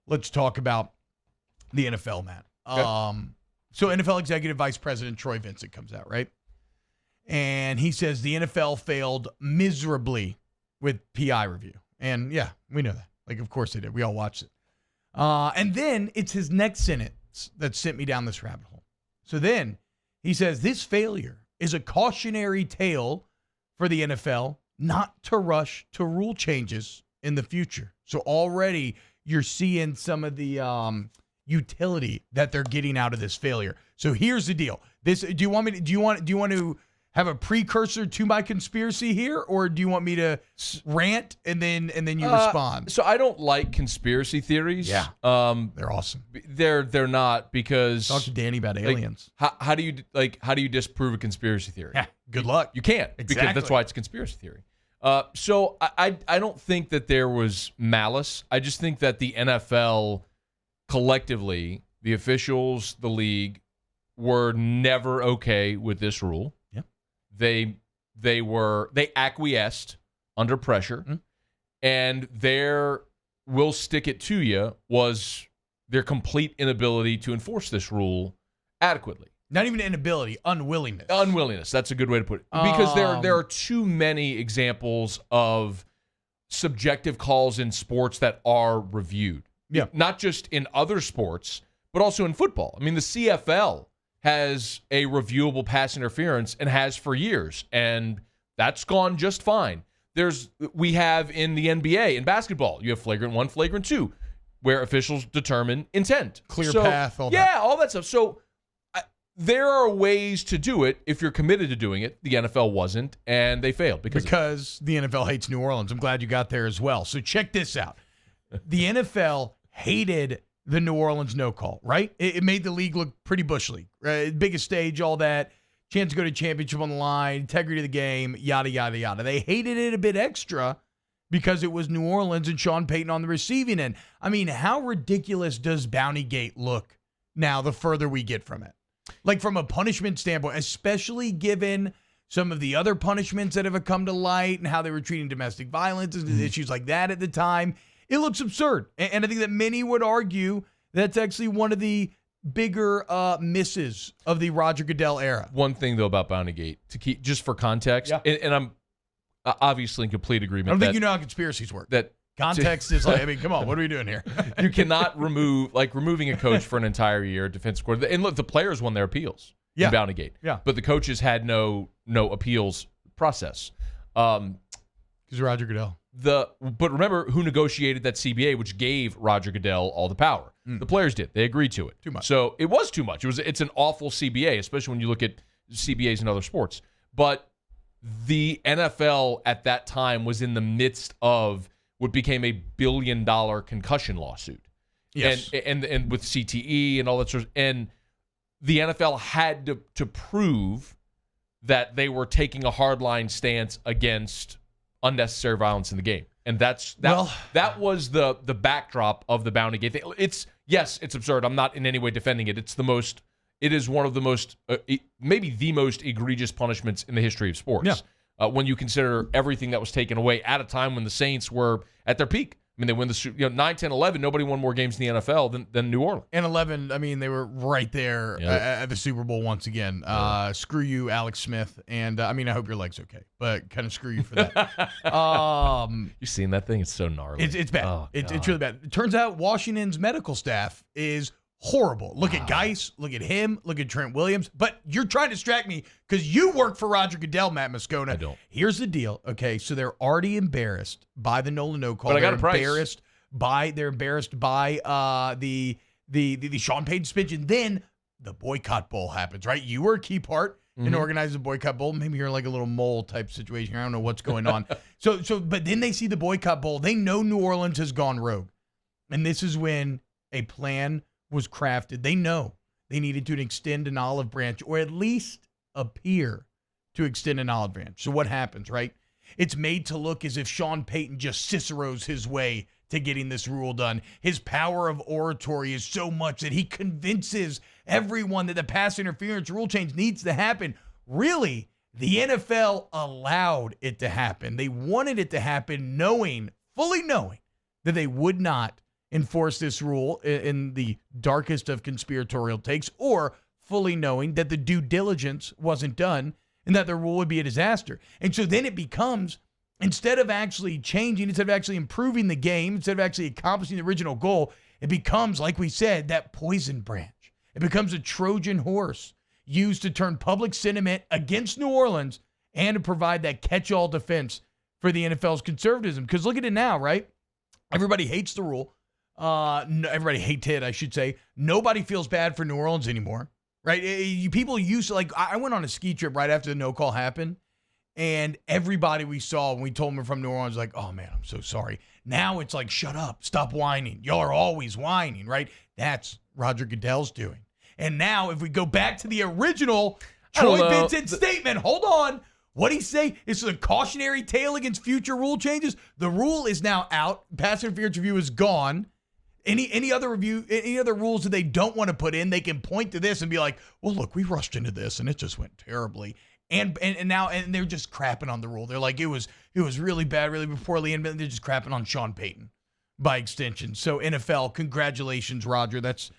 let's talk about the NFL, Matt. Okay. So NFL Executive Vice President Troy Vincent comes out, right? And he says the NFL failed miserably with PI review. And yeah, we know that. Like, of course they did. We all watched it. And then it's his next sentence that sent me down this rabbit hole. So then he says this failure is a cautionary tale for the NFL not to rush to rule changes in the future. So already you're seeing some of the utility that they're getting out of this failure. So here's the deal. Do you want to have a precursor to my conspiracy here, or do you want me to rant and then you respond? So I don't like conspiracy theories. Yeah. They're awesome. They're not, because Talk to Danny about aliens. How do you disprove a conspiracy theory? Yeah, good luck. You can't, because Exactly. that's why it's a conspiracy theory. So I don't think that there was malice. I just think that the NFL collectively, the officials, the league, were never okay with this rule. Yep. They acquiesced under pressure, and their "we'll stick it to you" was their complete inability to enforce this rule adequately. Not even inability, unwillingness. Unwillingness. That's a good way to put it. Because there are too many examples of subjective calls in sports that are reviewed. Yeah. Not just in other sports, but also in football. I mean, the CFL has a reviewable pass interference and has for years, and that's gone just fine. We have in the NBA, in basketball, you have flagrant 1, flagrant 2, where officials determine intent. Clear path, all that. Yeah, all that stuff. So there are ways to do it if you're committed to doing it. The NFL wasn't, and they failed because the NFL hates New Orleans. I'm glad you got there as well. So check this out. The NFL hated the New Orleans no call, right? It made the league look pretty bush league, right? Biggest stage, all that. Chance to go to championship on the line, integrity of the game, yada, yada, yada. They hated it a bit extra because it was New Orleans and Sean Payton on the receiving end. I mean, how ridiculous does Bountygate look now the further we get from it? Like from a punishment standpoint, especially given some of the other punishments that have come to light and how they were treating domestic violence and issues like that at the time, it looks absurd. And I think that many would argue that's actually one of the bigger misses of the Roger Goodell era. One thing, though, about Bountygate, to keep just for context, and I'm obviously in complete agreement. I don't think you know how conspiracies work. That context is like, I mean, come on, what are we doing here? You cannot removing a coach for an entire year, defensive coordinator. And look, the players won their appeals in Bountygate. Yeah. But the coaches had no appeals process. Because Roger Goodell. But remember who negotiated that CBA, which gave Roger Goodell all the power. The players did. They agreed to it. Too much. So it was too much. It's an awful CBA, especially when you look at CBAs in other sports. But the NFL at that time was in the midst of what became $1 billion concussion lawsuit. Yes. And with CTE and all that sort of, and the NFL had to prove that they were taking a hardline stance against unnecessary violence in the game. And that was the backdrop of the Bountygate thing. It's absurd. I'm not in any way defending it. It is one of the most, maybe the most egregious punishments in the history of sports. Yeah. When you consider everything that was taken away at a time when the Saints were at their peak. I mean, they win 9, 10, 11. Nobody won more games in the NFL than New Orleans. And 11, I mean, they were right there at the Super Bowl once again. Screw you, Alex Smith. And, I mean, I hope your leg's okay, but kind of screw you for that. You seen that thing? It's so gnarly. It's bad. Oh, it's really bad. It turns out Washington's medical staff is horrible. Look at Geis. Look at him. Look at Trent Williams. But you're trying to distract me because you work for Roger Goodell, Matt Moscona. I don't. Here's the deal. Okay, so they're already embarrassed by the Nolan no call. But I got a price. They're embarrassed by the Sean Payton suspension. Then the boycott bowl happens, right? You were a key part in organizing the boycott bowl. Maybe you're like a little mole type situation. I don't know what's going on. But then they see the boycott bowl. They know New Orleans has gone rogue. And this is when a plan was crafted. They know they needed to extend an olive branch, or at least appear to extend an olive branch. So what happens, right? It's made to look as if Sean Payton just Cicero's his way to getting this rule done. His power of oratory is so much that he convinces everyone that the pass interference rule change needs to happen. Really, the NFL allowed it to happen. They wanted it to happen fully knowing that they would not enforce this rule in the darkest of conspiratorial takes, or fully knowing that the due diligence wasn't done and that the rule would be a disaster. And so then it becomes, instead of actually changing, instead of actually improving the game, instead of actually accomplishing the original goal, it becomes, like we said, that poison branch. It becomes a Trojan horse used to turn public sentiment against New Orleans and to provide that catch-all defense for the NFL's conservatism. Because look at it now, right? Everybody hates the rule. No, everybody hates it, I should say. Nobody feels bad for New Orleans anymore, right? People used to, like, I went on a ski trip right after the no call happened, and everybody we saw when we told them we're from New Orleans, like, oh man, I'm so sorry. Now it's like, shut up, stop whining. Y'all are always whining, right? That's Roger Goodell's doing. And now if we go back to the original Troy Vincent statement, hold on. What'd he say? This is a cautionary tale against future rule changes. The rule is now out. Pass interference review is gone. Any other rules that they don't want to put in, they can point to this and be like, well, look, we rushed into this and it just went terribly. And now they're just crapping on the rule. They're like, it was really bad, really poorly, and they're just crapping on Sean Payton by extension. So NFL, congratulations, Roger. That's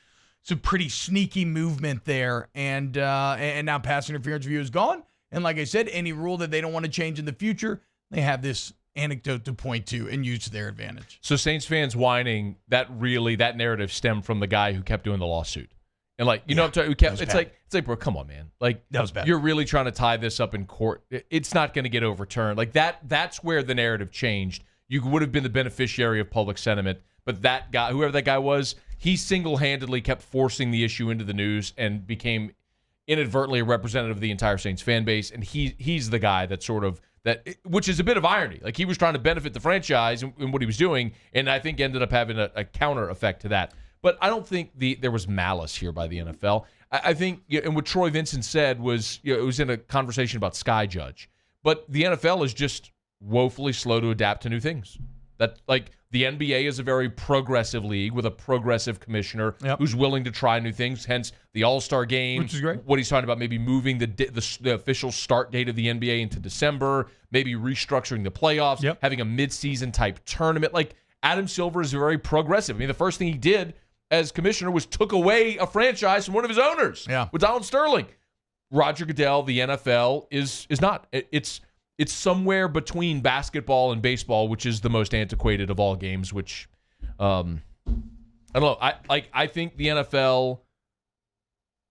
some pretty sneaky movement there. And now pass interference review is gone. And like I said, any rule that they don't want to change in the future, they have this anecdote to point to and use to their advantage. So Saints fans whining, that narrative stemmed from the guy who kept doing the lawsuit. And like, you know what I'm talking, it's like, bro, come on, man. Like, that was bad. You're really trying to tie this up in court. It's not going to get overturned. Like that's where the narrative changed. You would have been the beneficiary of public sentiment, but that guy, whoever that guy was, he single-handedly kept forcing the issue into the news and became inadvertently a representative of the entire Saints fan base. And he's the guy that sort of, which is a bit of irony. Like, he was trying to benefit the franchise in what he was doing, and I think ended up having a counter effect to that. But I don't think there was malice here by the NFL. I think, and what Troy Vincent said was, it was in a conversation about Sky Judge. But the NFL is just woefully slow to adapt to new things. That, like, the NBA is a very progressive league with a progressive commissioner who's willing to try new things. Hence the All-Star game, which is great. What he's talking about, maybe moving the official start date of the NBA into December, maybe restructuring the playoffs, having a mid-season type tournament. Like, Adam Silver is very progressive. I mean, the first thing he did as commissioner was took away a franchise from one of his owners with Donald Sterling. Roger Goodell, the NFL, is not. It's somewhere between basketball and baseball, which is the most antiquated of all games, which I don't know. I think the NFL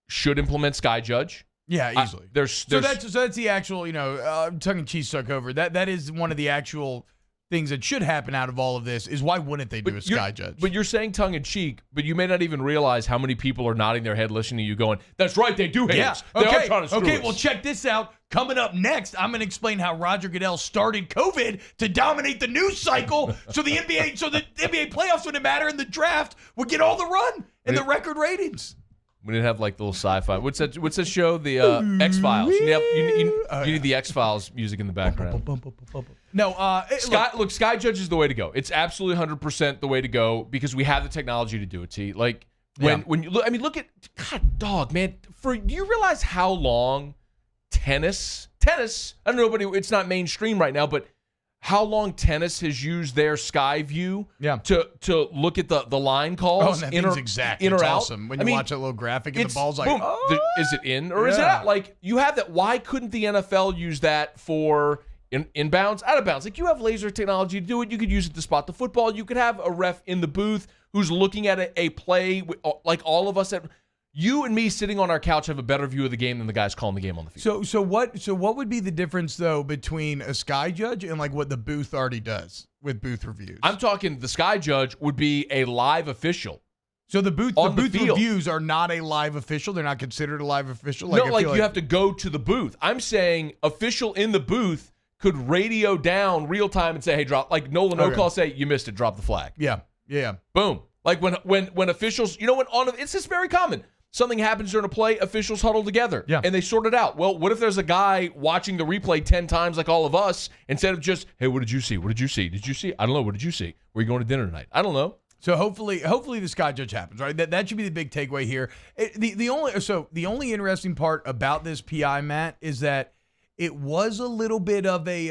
should implement Sky Judge. Yeah, easily. So that's the actual, tongue-in-cheek stuck over. That is one of the actual things that should happen out of all of this, is why wouldn't they do a Sky Judge? But you're saying tongue-in-cheek, but you may not even realize how many people are nodding their head listening to you going, that's right, they do hate us. They are trying to screw us. Well, check this out. Coming up next, I'm going to explain how Roger Goodell started COVID to dominate the news cycle so the NBA playoffs wouldn't matter and the draft would get all the run and the record ratings. We didn't have like the little sci-fi. What's that show? The X-Files. You need the X-Files music in the background. No, Sky Judge is the way to go. It's absolutely 100% the way to go because we have the technology to do it. T. Like when you look, look at man. Do you realize how long tennis? I don't know, it's not mainstream right now, but how long tennis has used their Sky View to look at the line calls? Oh, and that thing's exact. It's awesome. When you watch that little graphic and the ball's like, is it in or is it out? Like, you have that. Why couldn't the NFL use that for inbounds, out of bounds? Like, you have laser technology to do it. You could use it to spot the football. You could have a ref in the booth who's looking at a play, like all of us at. You and me sitting on our couch have a better view of the game than the guys calling the game on the field. So what would be the difference though between a Sky Judge and like what the booth already does with booth reviews? I'm talking the Sky Judge would be a live official. So the booth reviews are not a live official. They're not considered a live official. You have to go to the booth. I'm saying official in the booth could radio down real time and say, "Hey, drop." Like Nolan O'Call say, "You missed it. Drop the flag." Yeah. Boom. Like when officials, it's just very common. Something happens during a play, officials huddle together, and they sort it out. Well, what if there's a guy watching the replay 10 times like all of us, instead of just, hey, what did you see? What did you see? Did you see? I don't know. What did you see? Where are you going to dinner tonight? I don't know. So hopefully the Sky Judge happens, right? That should be the big takeaway here. The only interesting part about this PI, Matt, is that it was a little bit of a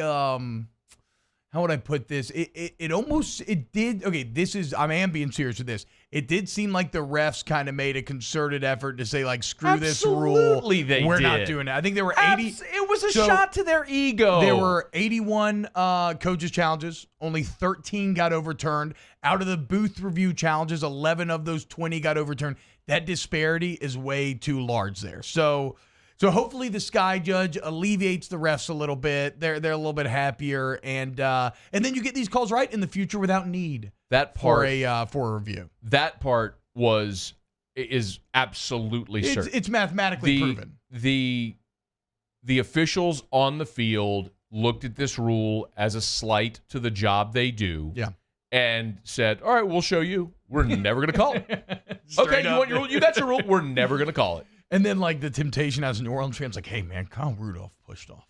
how would I put this? It did. Okay, I am being serious with this. It did seem like the refs kind of made a concerted effort to say, like, screw this rule. Absolutely, they We're did. not doing it. I think there were 80. It was a shot to their ego. There were 81 coaches challenges. Only 13 got overturned. Out of the booth review challenges, 11 of those 20 got overturned. That disparity is way too large there. So hopefully the Sky Judge alleviates the refs a little bit. They're a little bit happier, and then you get these calls right in the future without need for a review. That part is absolutely certain. It's mathematically proven. The officials on the field looked at this rule as a slight to the job they do. Yeah. And said, all right, we'll show you. We're never going to call it. Okay, you want your rule? You got your rule. We're never going to call it. And then, like, the temptation as a New Orleans fan's like, hey, man, Kyle Rudolph pushed off.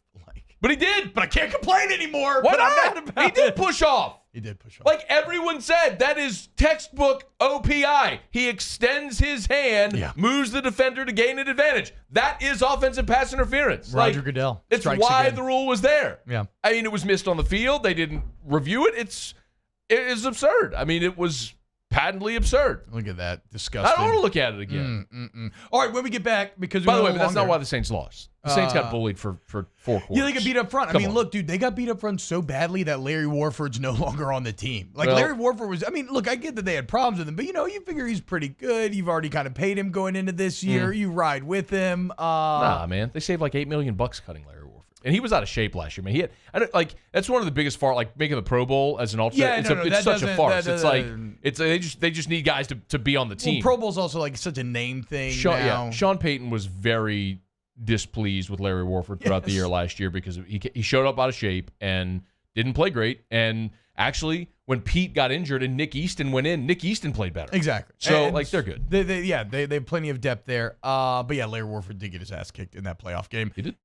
But he did. But I can't complain anymore. Why but not? I'm mad about He did it. push off. He did push off. Like everyone said, that is textbook OPI. He extends his hand, moves the defender to gain an advantage. That is offensive pass interference. Roger Goodell. It's why the rule was there. Yeah. I mean, it was missed on the field. They didn't review it. It is absurd. I mean, it was patently absurd. Look at that. Disgusting. I don't want to look at it again. All right, when we get back, because by the way, but that's not why the Saints lost. The Saints got bullied for 4 quarters. Yeah, they got beat up front. Come I mean, on. look, dude, they got beat up front so badly that Larry Warford's no longer on the team. Like, Larry Warford was, I mean, look, I get that they had problems with him, but, you figure he's pretty good. You've already kind of paid him going into this year. You ride with him. Nah, man. They saved like $8 million cutting Larry Warford. And he was out of shape last year, man. That's one of the biggest farce, like making the Pro Bowl as an alternate. It's such a farce. They just need guys to be on the team. Well, Pro Bowl's also like such a name thing now. Sean Payton was very displeased with Larry Warford throughout the year last year because he showed up out of shape and didn't play great. And actually, when Pete got injured and Nick Easton went in, Nick Easton played better. Exactly. So, they're good. They have plenty of depth there. But yeah, Larry Warford did get his ass kicked in that playoff game. He did.